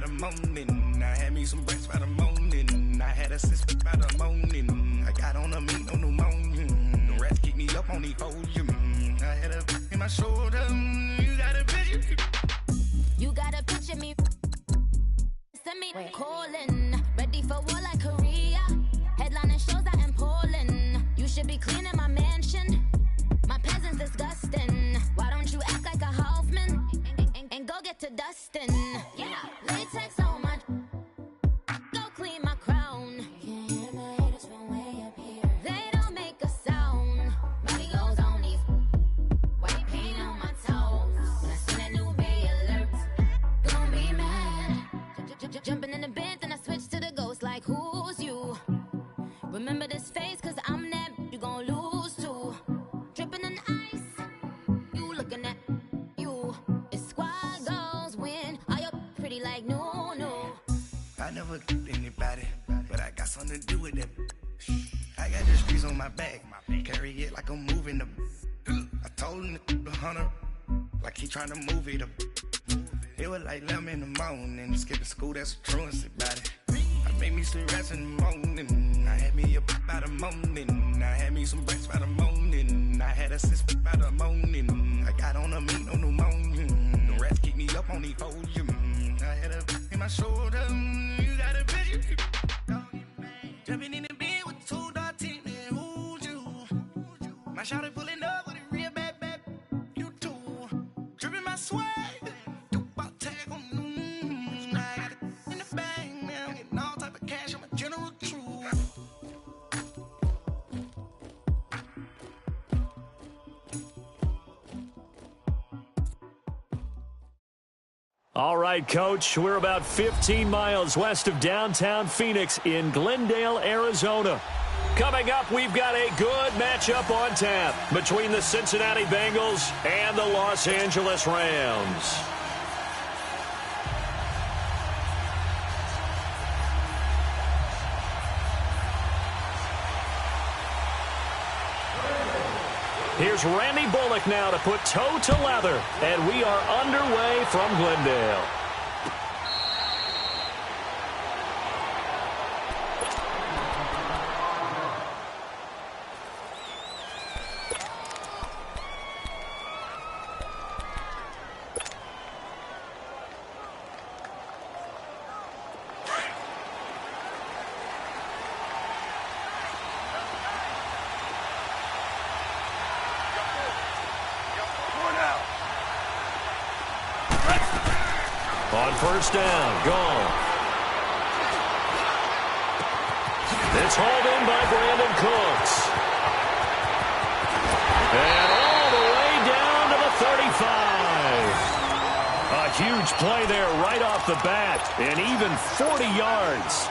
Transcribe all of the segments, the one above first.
by the morning. I had me some breakfast by the morning. I had a sister by the morning. I got on a meat on pneumonia. The rats keep me up on the podium. I had a in my shoulder. You got a picture. You got a picture me. Send me calling. Ready for war like Korea. Headlining shows out in Poland. You should be cleaning my mansion. My peasants disgusting. Why don't you act like a Hoffman and go get to dustin'? Yeah, latex on my. Go clean my crown. You can hear my haters from way up here. They don't make a sound. Money goes on these. White paint on my toes. When I see that new bay alert, gonna be mad. Jumping in the bed, then I switch to the ghost like who's you? Remember this face, cause I'm that you gon' lose to. Dripping in ice, you looking at you. It's squad goals win. Are you pretty like no? I never killed anybody, but I got something to do with it. I got the streets on my back, carry it like I'm moving them. I told him the hunter, like he trying to move it up. It was like 11 in the morning, skipping school, that's a truancy body. I made me some rest in the morning. I had me up by the morning. I had me some breakfast by the morning. I had a sister by the morning. I got on a meat on pneumonia. The rats keep me up on the podium. I had a in my shoulder. You got a picture. Jumping in the bed with 2 dark teeth. Who's you? My shawty pulling up with a real bad. You too. Dripping my swag. All right, Coach, we're about 15 miles west of downtown Phoenix in Glendale, Arizona. Coming up, we've got a good matchup on tap between the Cincinnati Bengals and the Los Angeles Rams. Here's Randy Bullock now to put toe to leather, and we are underway from Glendale. On first down, gone. It's hauled in by Brandon Cooks. And all the way down to the 35. A huge play there right off the bat, and even 40 yards.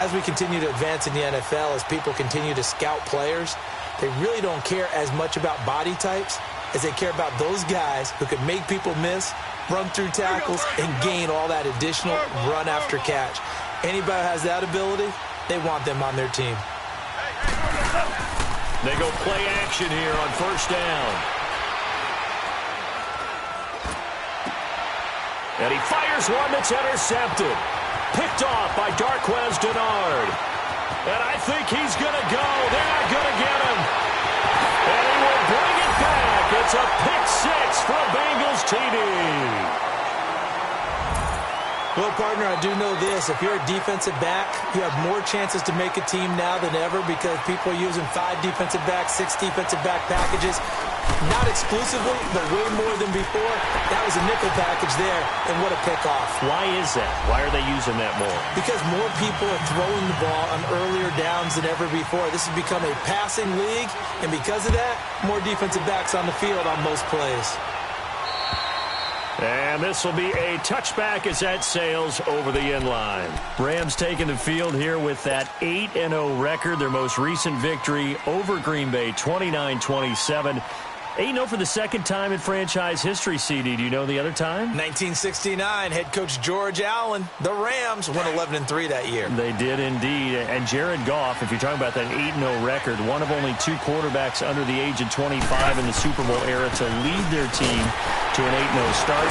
As we continue to advance in the NFL, as people continue to scout players, they really don't care as much about body types as they care about those guys who can make people miss, run through tackles, and gain all that additional run after catch. Anybody who has that ability, they want them on their team. They go play action here on first down. And he fires one that's intercepted. Picked off by Darquez Dennard. And I think he's going to go. They're not going to get him. And he will bring it back. It's a pick-6 for a Bengals TD. Well, partner, I do know this. If you're a defensive back, you have more chances to make a team now than ever because people are using 5 defensive backs, 6 defensive back packages. Not exclusively, but way more than before. That was a nickel package there, and what a pickoff. Why is that? Why are they using that more? Because more people are throwing the ball on earlier downs than ever before. This has become a passing league, and because of that, more defensive backs on the field on most plays. And this will be a touchback as that sails over the end line. Rams taking the field here with that 8-0 record, their most recent victory over Green Bay, 29-27. 8-0 for the second time in franchise history, CD. Do you know the other time? 1969, head coach George Allen. The Rams won 11-3 that year. They did indeed. And Jared Goff, if you're talking about that 8-0 record, one of only 2 quarterbacks under the age of 25 in the Super Bowl era to lead their team to an 8-0 start.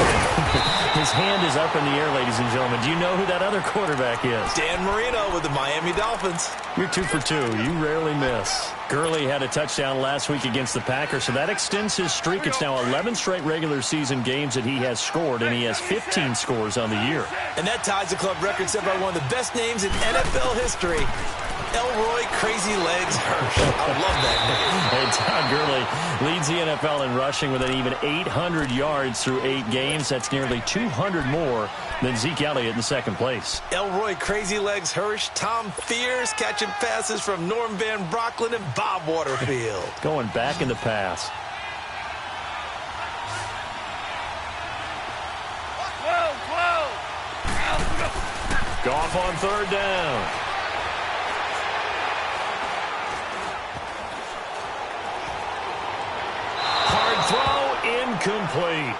His hand is up in the air, ladies and gentlemen. Do you know who that other quarterback is? Dan Marino with the Miami Dolphins. You're 2 for 2. You rarely miss. Gurley had a touchdown last week against the Packers, so that extends his streak. It's now 11 straight regular season games that he has scored, and he has 15 scores on the year. And that ties the club record set by one of the best names in NFL history, Elroy Crazy Legs Hirsch. I love that name. And Todd Gurley leads the NFL in rushing with an even 800 yards through 8 games. That's nearly 200 more than Zeke Elliott in second place. Elroy Crazy Legs Hirsch, Tom Fears catching passes from Norm Van Brocklin and Bob Waterfield. Going back in the pass. Goff on third down. Hard throw, incomplete.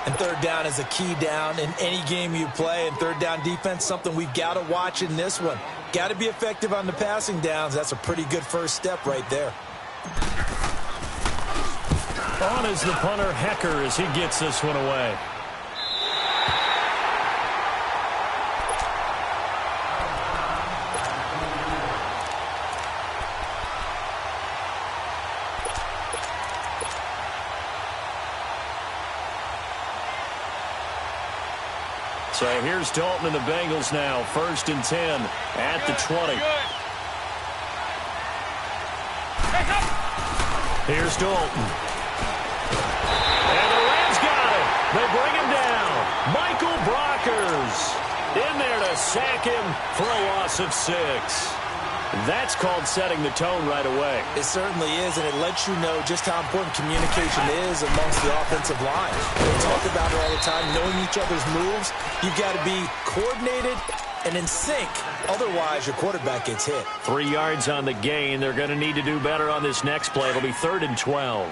And third down is a key down in any game you play. And third down defense, something we've got to watch in this one. Got to be effective on the passing downs. That's a pretty good first step right there. On is the punter, Hecker, as he gets this one away. So here's Dalton and the Bengals now. 1st and 10 at the 20. Here's Dalton. And the Rams got it. They bring him down. Michael Brockers in there to sack him for a loss of 6. That's called setting the tone right away. It certainly is, and it lets you know just how important communication is amongst the offensive line. We talk about it all the time, knowing each other's moves. You've got to be coordinated and in sync. Otherwise, your quarterback gets hit. 3 yards on the gain. They're going to need to do better on this next play. It'll be 3rd and 12.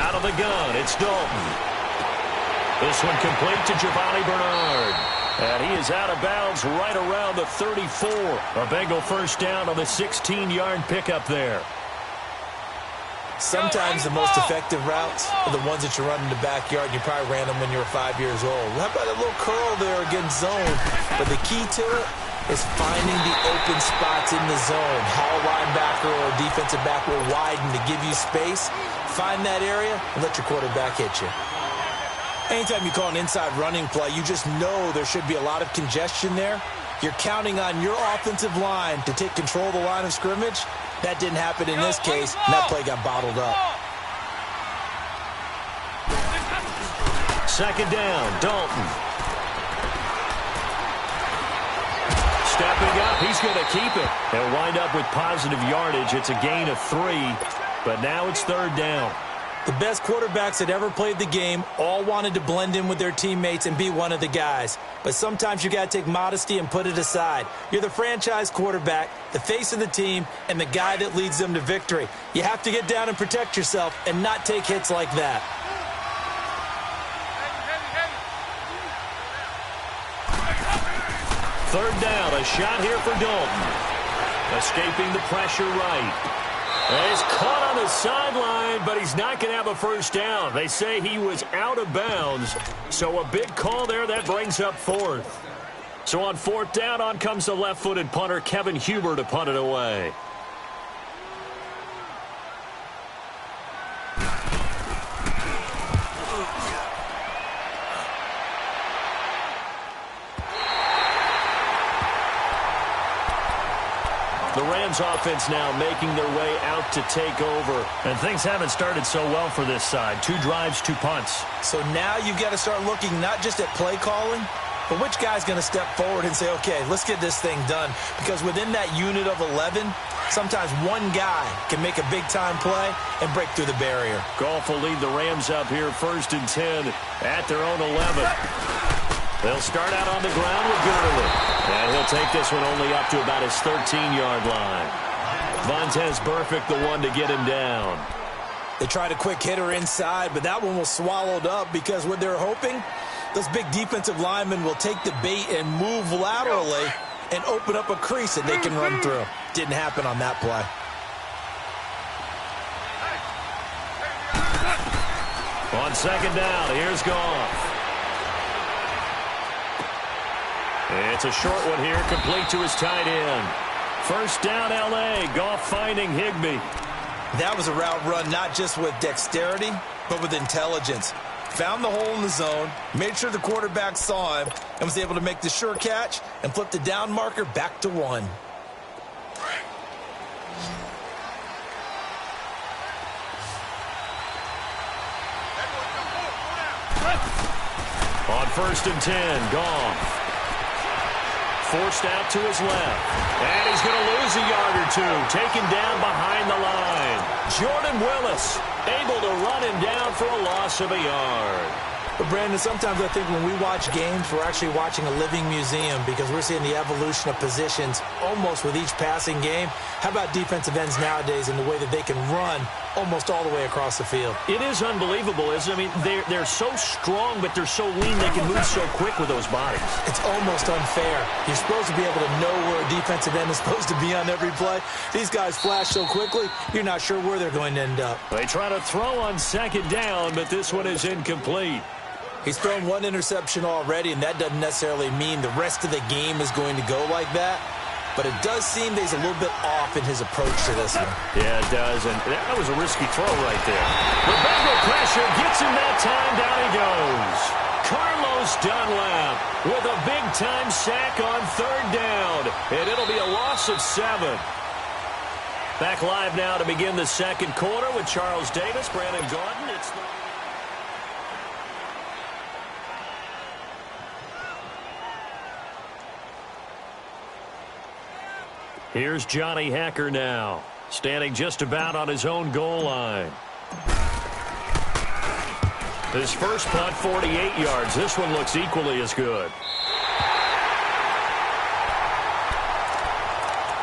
Out of the gun, it's Dalton. This one complete to Giovanni Bernard. And he is out of bounds right around the 34. A Bengal first down on the 16-yard pickup there. Sometimes the most effective routes are the ones that you run in the backyard. You probably ran them when you were 5 years old. How about a little curl there against zone? But the key to it is finding the open spots in the zone. How a linebacker or a defensive back will widen to give you space. Find that area and let your quarterback hit you. Anytime you call an inside running play, you just know there should be a lot of congestion there. You're counting on your offensive line to take control of the line of scrimmage. That didn't happen in this case, and that play got bottled up. 2nd down, Dalton. Stepping up, he's going to keep it. They'll wind up with positive yardage. It's a gain of 3, but now it's 3rd down. The best quarterbacks that ever played the game all wanted to blend in with their teammates and be one of the guys. But sometimes you got to take modesty and put it aside. You're the franchise quarterback, the face of the team, and the guy that leads them to victory. You have to get down and protect yourself and not take hits like that. Third down, a shot here for Dalton. Escaping the pressure right. He's caught on the sideline, but he's not going to have a first down. They say he was out of bounds, so a big call there. That brings up 4th. So on 4th down, on comes the left-footed punter, Kevin Huber, to punt it away. The Rams offense now making their way out to take over. And things haven't started so well for this side. 2 drives, 2 punts. So now you've got to start looking not just at play calling, but which guy's going to step forward and say, okay, let's get this thing done. Because within that unit of 11, sometimes one guy can make a big-time play and break through the barrier. Goff will lead the Rams up here 1st and 10 at their own 11. They'll start out on the ground with Gurley. And he'll take this one only up to about his 13-yard line. Vontaze Burfict, the one to get him down. They tried a quick hitter inside, but that one was swallowed up because what they're hoping, those big defensive linemen will take the bait and move laterally and open up a crease that they can run through. Didn't happen on that play. On second down, here's Goff. It's a short one here, complete to his tight end. First down, L.A. Goff finding Higbee. That was a route run not just with dexterity, but with intelligence. Found the hole in the zone, made sure the quarterback saw him, and was able to make the sure catch and flip the down marker back to 1. On first and 10, Goff. Forced out to his left. And he's going to lose a yard or two. Taken down behind the line. Jordan Willis able to run him down for a loss of a yard. But, Brandon, sometimes I think when we watch games, we're actually watching a living museum because we're seeing the evolution of positions almost with each passing game. How about defensive ends nowadays and the way that they can run almost all the way across the field? It is unbelievable, isn't it? I mean, they're so strong, but they're so lean. They can move so quick with those bodies. It's almost unfair. You're supposed to be able to know where a defensive end is supposed to be on every play. These guys flash so quickly, you're not sure where they're going to end up. They try to throw on second down, but this one is incomplete. He's thrown one interception already, and that doesn't necessarily mean the rest of the game is going to go like that. But it does seem that he's a little bit off in his approach to this one. Yeah, it does, and that was a risky throw right there. The Bengal pressure gets him that time. Down he goes. Carlos Dunlap with a big-time sack on third down, and it'll be a loss of 7. Back live now to begin the second quarter with Charles Davis, Brandon Gordon. It's the... Here's Johnny Hacker now, standing just about on his own goal line. His first punt, 48 yards. This one looks equally as good.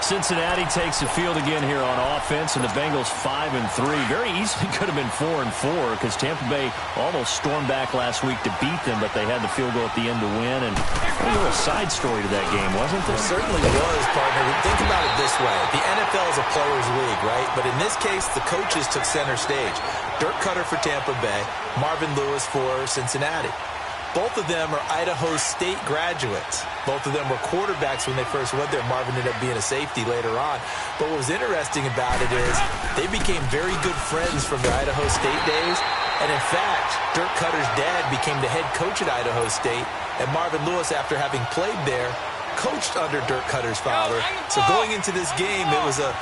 Cincinnati takes the field again here on offense, and the Bengals 5-3. Very easily could have been 4-4 because Tampa Bay almost stormed back last week to beat them, but they had the field goal at the end to win. And there was a side story to that game, wasn't there? There certainly was, partner. Think about it this way. The NFL is a players' league, right? But in this case, the coaches took center stage. Dirk Cutter for Tampa Bay, Marvin Lewis for Cincinnati. Both of them are Idaho State graduates. Both of them were quarterbacks when they first went there. Marvin ended up being a safety later on. But what was interesting about it is they became very good friends from their Idaho State days. And in fact, Dirk Cutter's dad became the head coach at Idaho State. And Marvin Lewis, after having played there, coached under Dirk Cutter's father. So going into this game, it was a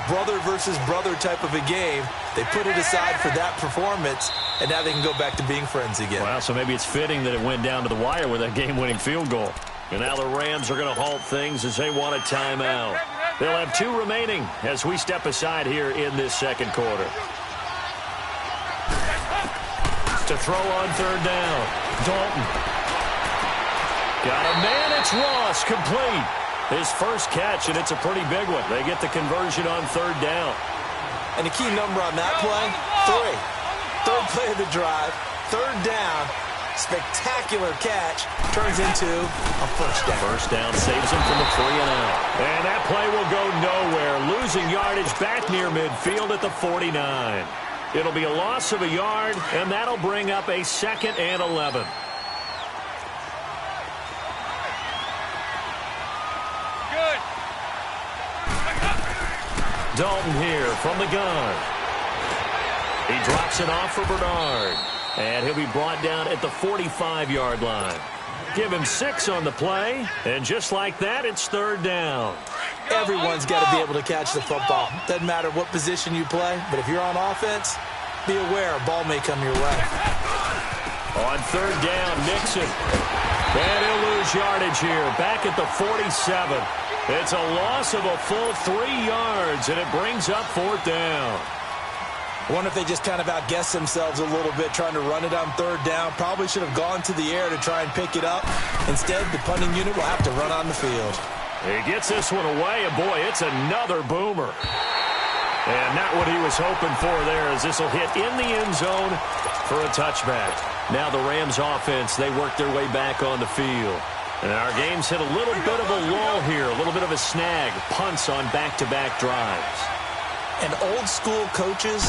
brother versus brother type of a game. They put it aside for that performance, and now they can go back to being friends again. Wow, so maybe it's fitting that it went down to the wire with that game-winning field goal. And now the Rams are going to halt things as they want a timeout. They'll have 2 remaining as we step aside here in this second quarter. To throw on third down, Dalton. Got a man, it's Ross, complete. His first catch, and it's a pretty big one. They get the conversion on third down. And the key number on that play, 3. Third play of the drive, third down, spectacular catch, turns into a first down. First down saves him from a 3-and-out. And that play will go nowhere, losing yardage back near midfield at the 49. It'll be a loss of a yard, and that'll bring up a 2nd and 11. Dalton here from the gun. He drops it off for Bernard. And he'll be brought down at the 45-yard line. Give him 6 on the play. And just like that, it's third down. Everyone's got to be able to catch the football. Doesn't matter what position you play, but if you're on offense, be aware a ball may come your way. On third down, Nixon. And he'll lose yardage here. Back at the 47. It's a loss of a full 3 yards, and it brings up fourth down. I wonder if they just kind of outguessed themselves a little bit trying to run it on third down. Probably should have gone to the air to try and pick it up. Instead, the punting unit will have to run on the field. He gets this one away, and boy, it's another boomer. And not what he was hoping for there, as this will hit in the end zone for a touchback. Now the Rams offense, they work their way back on the field. And our game's hit a little bit of a lull here, a little bit of a snag. Punts on back-to-back drives. And old-school coaches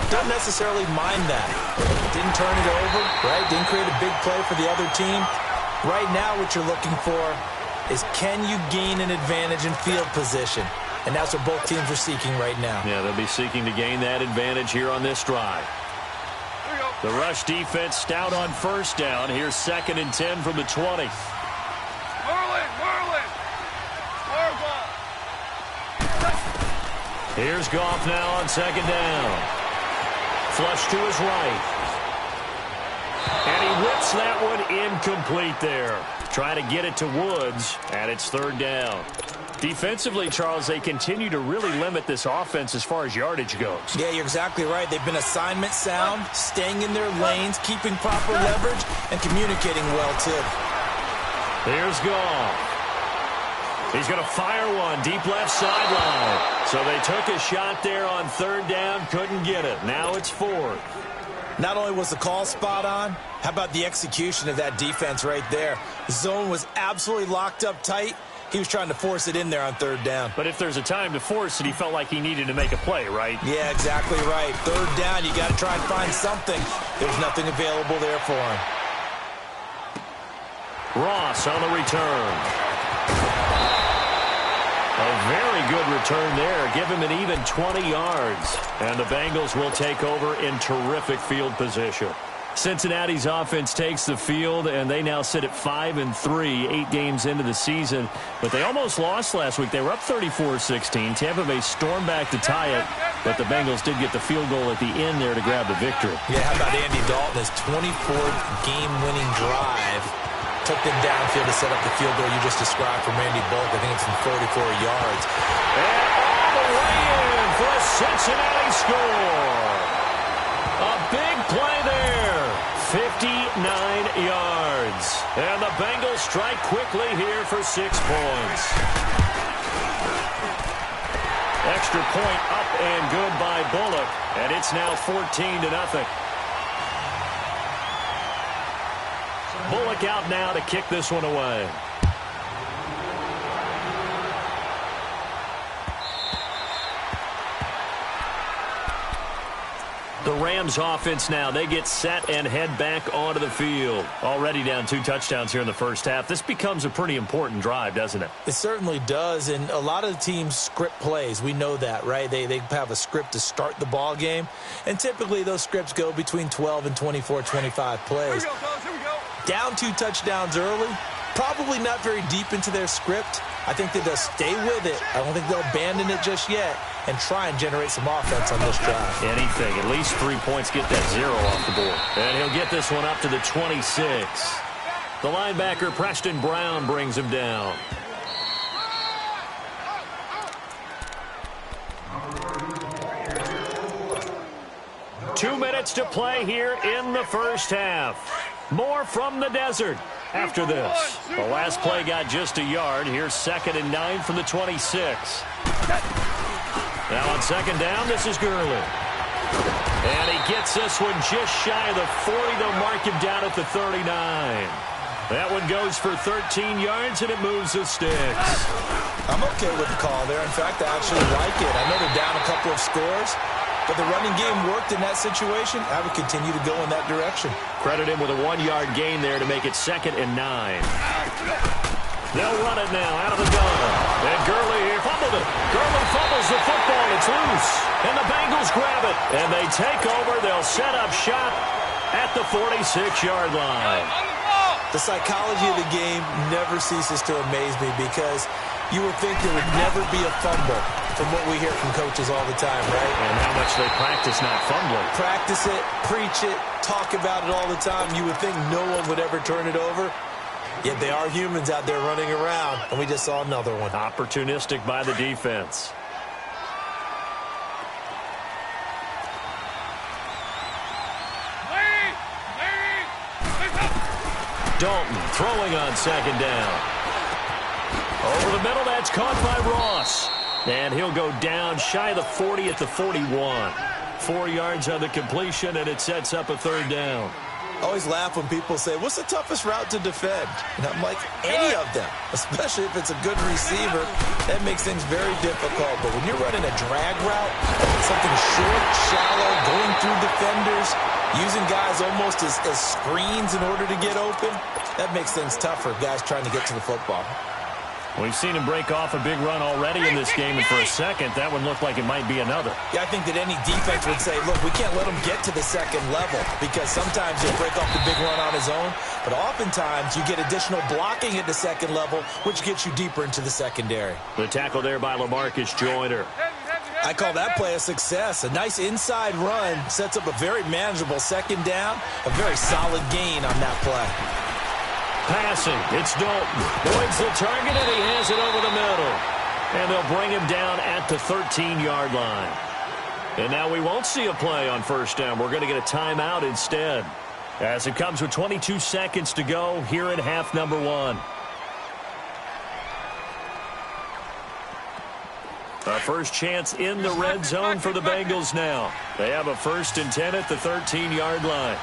don't necessarily mind that. Didn't turn it over, right? Didn't create a big play for the other team. Right now what you're looking for is, can you gain an advantage in field position? And that's what both teams are seeking right now. Yeah, they'll be seeking to gain that advantage here on this drive. The rush defense stout on first down. Here's 2nd and 10 from the 20. Here's Goff now on 2nd down. Flush to his right. And he whips that one incomplete there. Trying to get it to Woods, and it's 3rd down. Defensively, Charles, they continue to really limit this offense as far as yardage goes. Yeah, you're exactly right. They've been assignment sound, staying in their lanes, keeping proper leverage, and communicating well, too. Here's Goff. He's going to fire one deep left sideline. So they took a shot there on 3rd down, couldn't get it. Now it's 4th. Not only was the call spot on, how about the execution of that defense right there? The zone was absolutely locked up tight. He was trying to force it in there on 3rd down. But if there's a time to force it, he felt like he needed to make a play, right? Yeah, exactly right. 3rd down, you got to try and find something. There's nothing available there for him. Ross on the return. A very good return there. Give him an even 20 yards. And the Bengals will take over in terrific field position. Cincinnati's offense takes the field, and they now sit at 5-3, 8 games into the season. But they almost lost last week. They were up 34-16. Tampa Bay stormed back to tie it, but the Bengals did get the field goal at the end there to grab the victory. Yeah, how about Andy Dalton? His 24th game-winning drive took them downfield to set up the field goal you just described from Randy Bullock. I think it's from 44 yards. And all the way in for a Cincinnati score. A big play there. 59 yards. And the Bengals strike quickly here for 6 points. Extra point up and good by Bullock. And it's now 14-0. Bullock out now to kick this one away. The Rams offense now, they get set and head back onto the field. Already down 2 touchdowns here in the first half. This becomes a pretty important drive, doesn't it? It certainly does, and a lot of the teams script plays. We know that, right? They have a script to start the ball game, and typically those scripts go between 12 and 24, 25 plays. Here we go, fellas, here we go. Down 2 touchdowns early, probably not very deep into their script. I think that they'll stay with it. I don't think they'll abandon it just yet and try and generate some offense on this drive. Anything. At least 3 points, get that 0 off the board. And he'll get this one up to the 26. The linebacker, Preston Brown, brings him down. Two minutes to play here in the first half. More from the desert after this. The last play got just a yard. Here's 2nd and 9 from the 26. Now on 2nd down, this is Gurley. And he gets this one just shy of the 40. They'll mark him down at the 39. That one goes for 13 yards, and it moves the sticks. I'm okay with the call there. In fact, I actually like it. I know they're down a couple of scores, but the running game worked in that situation. I would continue to go in that direction. Credit him with a 1-yard gain there to make it 2nd and 9. They'll run it now out of the gun. And Gurley here fumbled it. Gurley fumbles the football. It's loose. And the Bengals grab it. And they take over. They'll set up shop at the 46-yard line. The psychology of the game never ceases to amaze me because you would think there would never be a fumble from what we hear from coaches all the time, right? And how much they practice not fumbling. Practice it, preach it, talk about it all the time. You would think no one would ever turn it over. Yet they are humans out there running around, and we just saw another one. Opportunistic by the defense. Dalton throwing on 2nd down. Over the middle, that's caught by Ross. And he'll go down shy of the 40 at the 41. 4 yards on the completion, and it sets up a 3rd down. I always laugh when people say, what's the toughest route to defend? And I'm like, any of them, especially if it's a good receiver. That makes things very difficult. But when you're running a drag route, something short, shallow, going through defenders, using guys almost as screens in order to get open, that makes things tougher, guys trying to get to the football. We've seen him break off a big run already in this game, and for a second, that one looked like it might be another. Yeah, I think that any defense would say, look, we can't let him get to the second level because sometimes he'll break off the big run on his own, but oftentimes you get additional blocking at the second level, which gets you deeper into the secondary. The tackle there by LaMarcus Joyner. I call that play a success. A nice inside run sets up a very manageable second down, a very solid gain on that play. Passing, it's Dalton. Boyd's the target, and he has it over the middle. And they'll bring him down at the 13-yard line. And now we won't see a play on first down. We're going to get a timeout instead, as it comes with 22 seconds to go here in half number 1. A first chance in the red zone for the Bengals now. They have a 1st and 10 at the 13-yard line.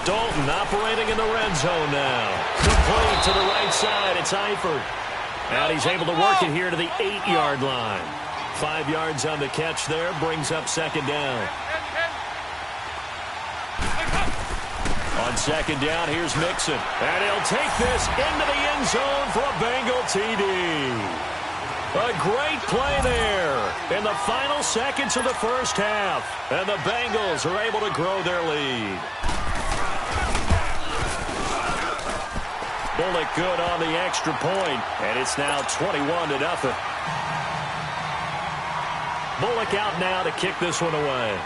Dalton operating in the red zone now. Complete to the right side. It's Eifert. And he's able to work it here to the 8-yard line. 5 yards on the catch there. Brings up second down. On second down, here's Mixon. And he'll take this into the end zone for a Bengal TD. A great play there in the final seconds of the first half. And the Bengals are able to grow their lead. Bullock good on the extra point, and it's now 21-0. Bullock out now to kick this one away.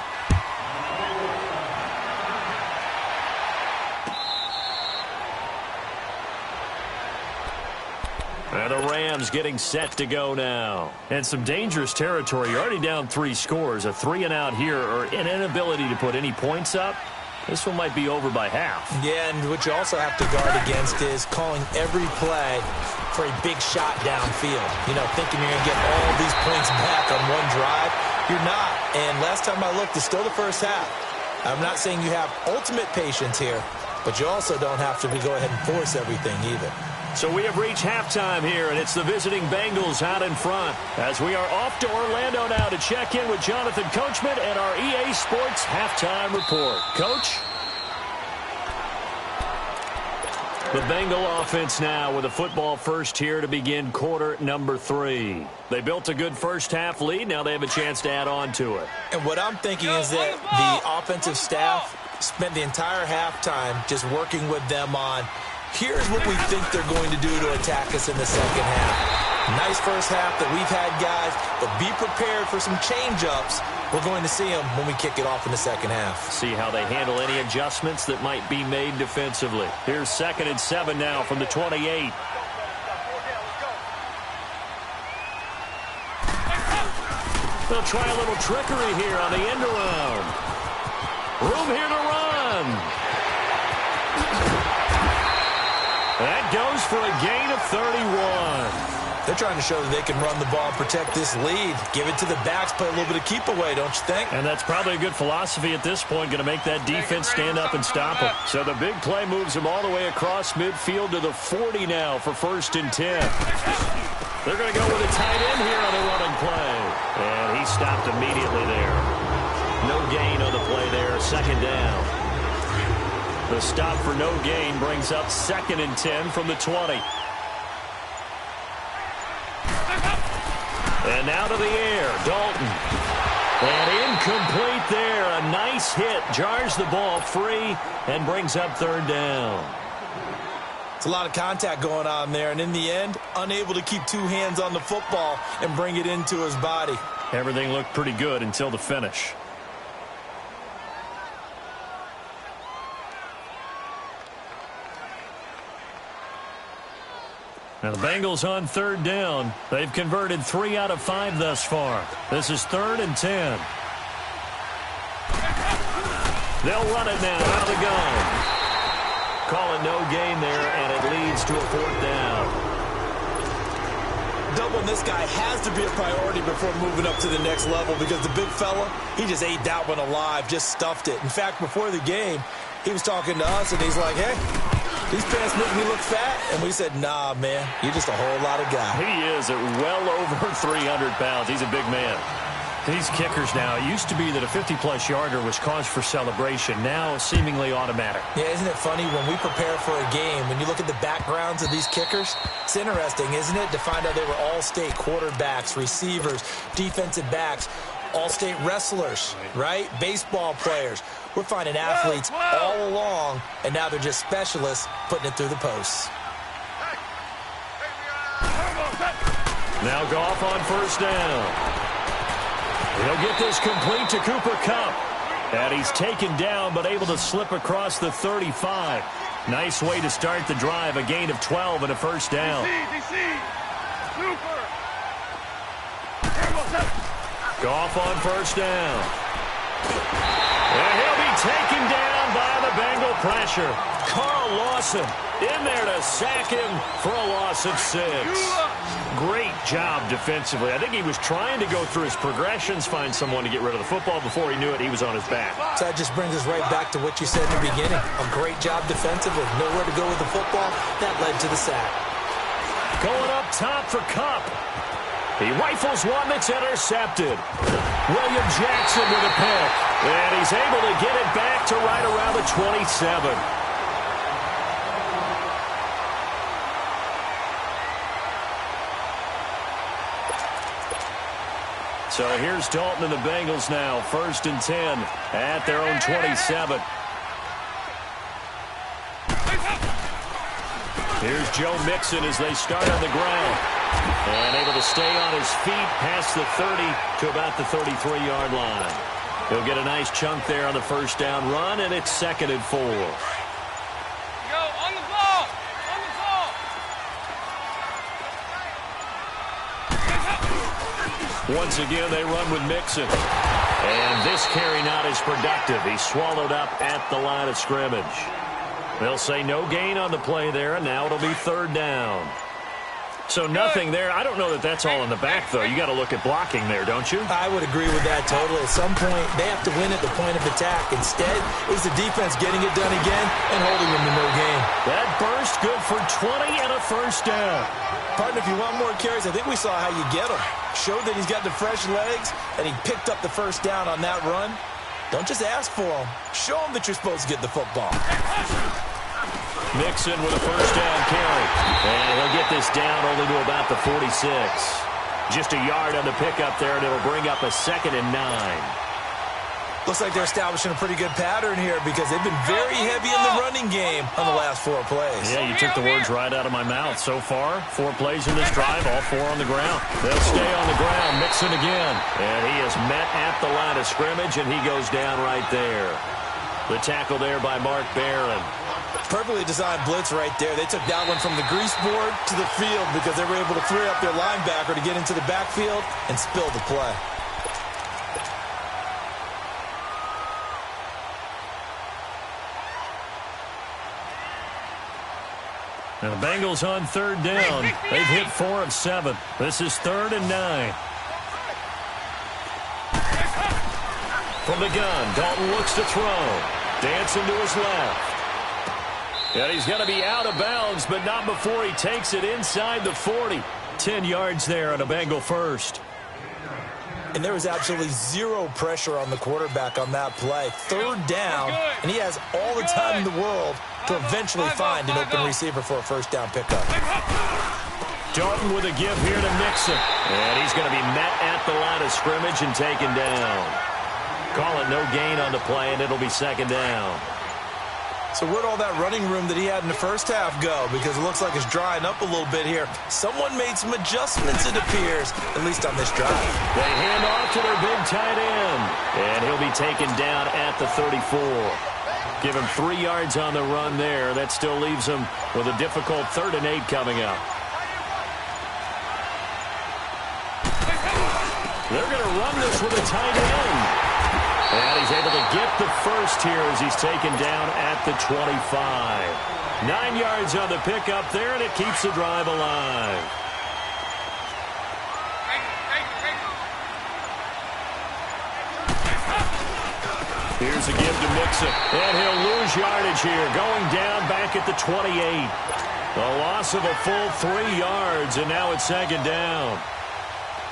And the Rams getting set to go now. And some dangerous territory. You're already down 3 scores. A 3-and-out here, or an inability to put any points up. This one might be over by half. Yeah, and what you also have to guard against is calling every play for a big shot downfield. You know, thinking you're going to get all these points back on one drive. You're not. And last time I looked, it's still the first half. I'm not saying you have ultimate patience here, but you also don't have to go ahead and force everything either. So we have reached halftime here, and it's the visiting Bengals out in front. As we are off to Orlando now to check in with Jonathan Coachman and our EA Sports Halftime Report. Coach? The Bengal offense now with a football first here to begin quarter number 3. They built a good first half lead. Now they have a chance to add on to it. And what I'm thinking is that the offensive staff spent the entire halftime just working with them on, here's what we think they're going to do to attack us in the second half. Nice first half that we've had, guys, but be prepared for some change-ups. We're going to see them when we kick it off in the second half. See how they handle any adjustments that might be made defensively. Here's 2nd and 7 now from the 28. They'll try a little trickery here on the end around. Room here to run. That goes for a gain of 31. They're trying to show that they can run the ball and protect this lead. Give it to the backs, play a little bit of keep away, don't you think? And that's probably a good philosophy at this point, going to make that defense stand up and stop them. So the big play moves them all the way across midfield to the 40 now for 1st and 10. They're going to go with a tight end here on the running play. And he stopped immediately there. No gain on the play there, 2nd down. The stop for no gain brings up 2nd and 10 from the 20. And out of the air, Dalton. And incomplete there. A nice hit. Jars the ball free and brings up 3rd down. It's a lot of contact going on there. And in the end, unable to keep 2 hands on the football and bring it into his body. Everything looked pretty good until the finish. Now the Bengals on 3rd down. They've converted 3 out of 5 thus far. This is 3rd and 10. They'll run it now out of the gun. Call it no gain there, and it leads to a 4th down. Double on this guy has to be a priority before moving up to the next level, because the big fella, he just ate that one alive, just stuffed it. In fact, before the game, he was talking to us, and he's like, hey, these pants make me look fat. And we said, nah, man, you're just a whole lot of guy. He is at well over 300 pounds. He's a big man. These kickers now, it used to be that a 50-plus yarder was cause for celebration. Now, seemingly automatic. Yeah, isn't it funny when we prepare for a game, when you look at the backgrounds of these kickers, it's interesting, isn't it, to find out they were all-state quarterbacks, receivers, defensive backs, all-state wrestlers, right? Baseball players. We're finding athletes all along, and now they're just specialists putting it through the posts. Now Goff on first down. He'll get this complete to Cooper Kupp. And he's taken down, but able to slip across the 35. Nice way to start the drive. A gain of 12 and a first down. Goff on first down. And he'll be taken down by the Bengal pressure. Carl Lawson in there to sack him for a loss of 6. Great job defensively. I think he was trying to go through his progressions, find someone to get rid of the football. Before he knew it, he was on his back. So that just brings us right back to what you said in the beginning. A great job defensively. Nowhere to go with the football. That led to the sack. Going up top for Kupp. He rifles one that's intercepted. William Jackson with a pick. And he's able to get it back to right around the 27. So here's Dalton and the Bengals now. 1st and 10 at their own 27. Here's Joe Mixon as they start on the ground. And able to stay on his feet past the 30 to about the 33-yard line. He'll get a nice chunk there on the first down run, and it's 2nd and 4. Once again, they run with Mixon. And this carry not as productive. He's swallowed up at the line of scrimmage. They'll say no gain on the play there, and now it'll be 3rd down. So nothing there. I don't know that that's all in the back, though. You got to look at blocking there, don't you? I would agree with that totally. At some point, they have to win at the point of attack. Instead, is the defense getting it done again and holding them to no gain. That burst good for 20 and a first down. Partner, if you want more carries, I think we saw how you get them. Showed that he's got the fresh legs, and he picked up the first down on that run. Don't just ask for them. Show them that you're supposed to get the football. Mixon with a first down carry. And he'll get this down only to about the 46. Just a yard on the pickup there, and it'll bring up a 2nd and 9. Looks like they're establishing a pretty good pattern here because they've been very heavy in the running game on the last 4 plays. Yeah, you took the words right out of my mouth. So far, 4 plays in this drive, all 4 on the ground. They'll stay on the ground. Mixon again. And he is met at the line of scrimmage, and he goes down right there. The tackle there by Mark Barron. Perfectly designed blitz right there. They took that one from the grease board to the field because they were able to free up their linebacker to get into the backfield and spill the play. Now the Bengals on 3rd down. They've hit 4 of 7. This is 3rd and 9. From the gun, Dalton looks to throw. Dancing to his left. And he's going to be out of bounds, but not before he takes it inside the 40. 10 yards there on a Bengal first. And there was absolutely 0 pressure on the quarterback on that play. 3rd down, and he has all the time in the world to eventually find an open receiver for a first down pickup. Dalton with a give here to Mixon. And he's going to be met at the line of scrimmage and taken down. Call it no gain on the play, and it'll be 2nd down. So where'd all that running room that he had in the first half go? Because it looks like it's drying up a little bit here. Someone made some adjustments, it appears, at least on this drive. They hand off to their big tight end. And he'll be taken down at the 34. Give him 3 yards on the run there. That still leaves him with a difficult 3rd and 8 coming up. They're going to run this with a tight end. And he's able to get the first here as he's taken down at the 25. 9 yards on the pickup there, and it keeps the drive alive. Here's a give to Mixon, and he'll lose yardage here, going down back at the 28. A loss of a full 3 yards, and now it's second down.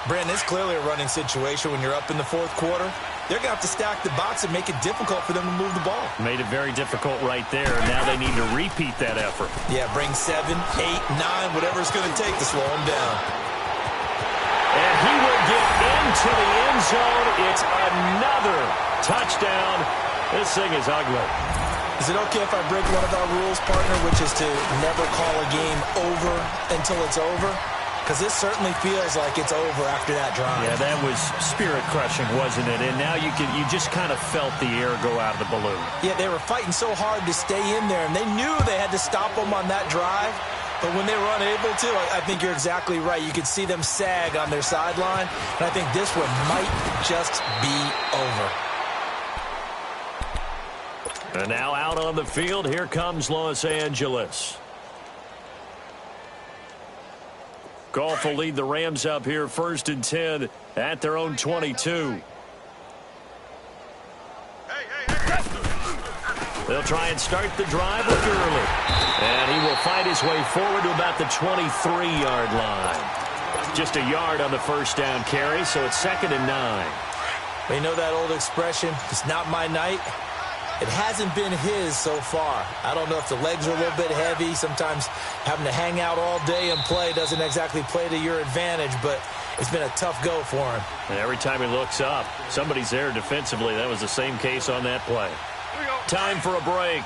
Brandon, it's clearly a running situation when you're up in the fourth quarter. They're going to have to stack the box and make it difficult for them to move the ball. Made it very difficult right there, and now they need to repeat that effort. Yeah, bring 7, 8, 9, whatever it's going to take to slow them down. And he will get into the end zone. It's another touchdown. This thing is ugly. Is it okay if I break one of our rules, partner, which is to never call a game over until it's over? Because this certainly feels like it's over after that drive. Yeah, that was spirit-crushing, wasn't it? And now you just kind of felt the air go out of the balloon. Yeah, they were fighting so hard to stay in there, and they knew they had to stop them on that drive. But when they were unable to, I think you're exactly right. You could see them sag on their sideline, and I think this one might just be over. And now out on the field, here comes Los Angeles. Goff will lead the Rams up here 1st and 10 at their own 22. They'll try and start the drive with Gurley. And he will fight his way forward to about the 23-yard line. Just a yard on the first down carry, so it's 2nd and 9. Well, you know that old expression, it's not my night? It hasn't been his so far. I don't know if the legs are a little bit heavy. Sometimes having to hang out all day and play doesn't exactly play to your advantage, but it's been a tough go for him. And every time he looks up, somebody's there defensively. That was the same case on that play. Time for a break.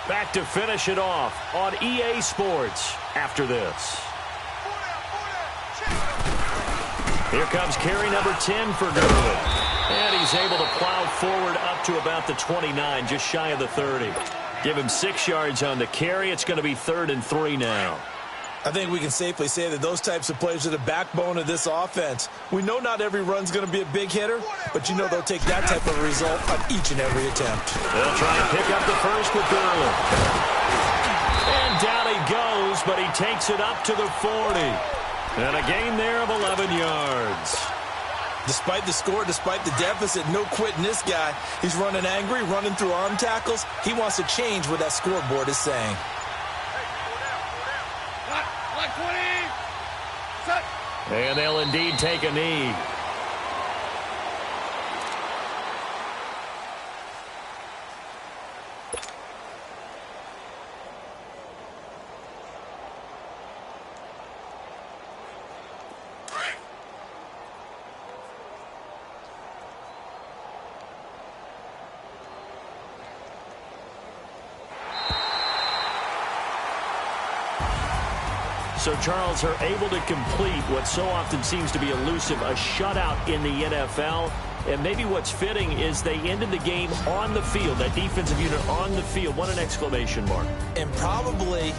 Back to finish it off on EA Sports after this. Here comes carry number 10 for Gurley. And he's able to plow forward up to about the 29, just shy of the 30. Give him 6 yards on the carry. It's going to be 3rd and 3 now. I think we can safely say that those types of plays are the backbone of this offense. We know not every run's going to be a big hitter, but you know they'll take that type of result on each and every attempt. They'll try and pick up the first with Gurley. And down he goes, but he takes it up to the 40. And a gain there of 11 yards. Despite the score, despite the deficit, no quitting this guy. He's running angry, running through arm tackles. He wants to change what that scoreboard is saying. And they'll indeed take a knee. So, Charles, are able to complete what so often seems to be elusive, a shutout in the NFL. And maybe what's fitting is they ended the game on the field, that defensive unit on the field. What an exclamation mark. And probably